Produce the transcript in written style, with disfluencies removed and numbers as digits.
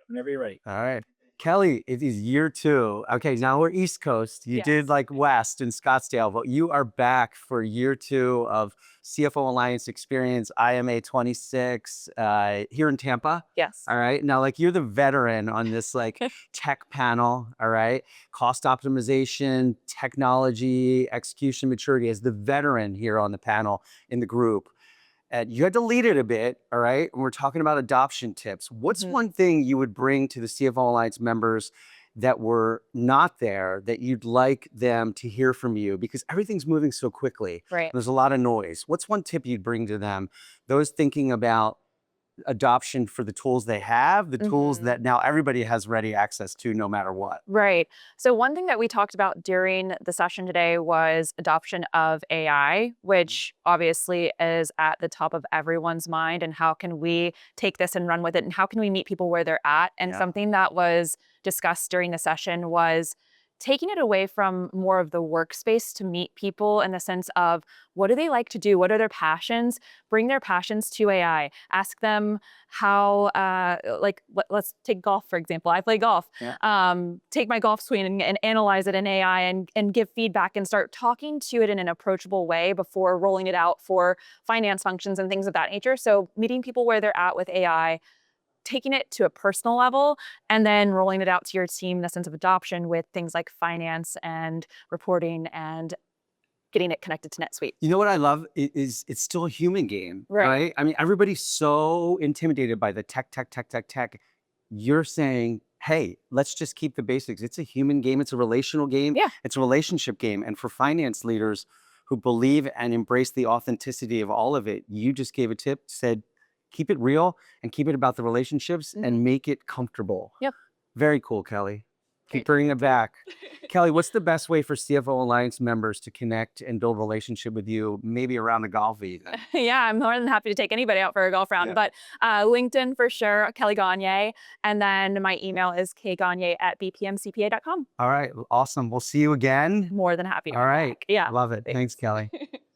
Whenever you're ready. All right. Kelly, it is year two. Okay, now we're East Coast. You did Yes. like West in Scottsdale, but you are back for year two of CFO Alliance Experience IMA26 here in Tampa. Yes. All right. Now, like you're the veteran on this like tech panel. All right. Cost optimization, technology, execution maturity as the veteran here on the panel in the group. And you had to lead it a bit, all right? And we're talking about adoption tips. What's Mhm. one thing you would bring to the CFO Alliance members that were not there that you'd like them to hear from you? Because everything's moving so quickly. Right. There's a lot of noise. What's one tip you'd bring to them? Those thinking about adoption for the tools they have, the tools Mhm. that now everybody has ready access to no matter what. Right. So one thing that we talked about during the session today was adoption of AI, which obviously is at the top of everyone's mind. And how can we take this and run with it? And how can we meet people where they're at? And Yeah. something that was discussed during the session was taking it away from more of the workspace to meet people in the sense of what do they like to do? What are their passions? Bring their passions to AI. Ask them how, let's take golf, for example. I play golf. Yeah. Take my golf swing and analyze it in AI and give feedback and start talking to it in an approachable way before rolling it out for finance functions and things of that nature. So meeting people where they're at with AI, taking it to a personal level, and then rolling it out to your team in the sense of adoption with things like finance and reporting and getting it connected to NetSuite. You know what I love is it's still a human game, Right. right? I mean, everybody's so intimidated by the tech. You're saying, hey, let's just keep the basics. It's a human game. It's a relational game. Yeah. It's a relationship game. And for finance leaders who believe and embrace the authenticity of all of it, you just gave a tip, said, keep it real and keep it about the relationships and make it comfortable. Yep. Very cool, Kelly. Keep Great. bringing it back. Kelly, what's the best way for CFO Alliance members to connect and build relationship with you, maybe around the golf even? Yeah, I'm more than happy to take anybody out for a golf round, Yeah. but LinkedIn for sure, Kelly Gonyea. And then my email is kgonyea@bpmcpa.com. All right, awesome. We'll see you again. More than happy to All come right. back. Yeah. Love it. Thanks, Thanks. Kelly.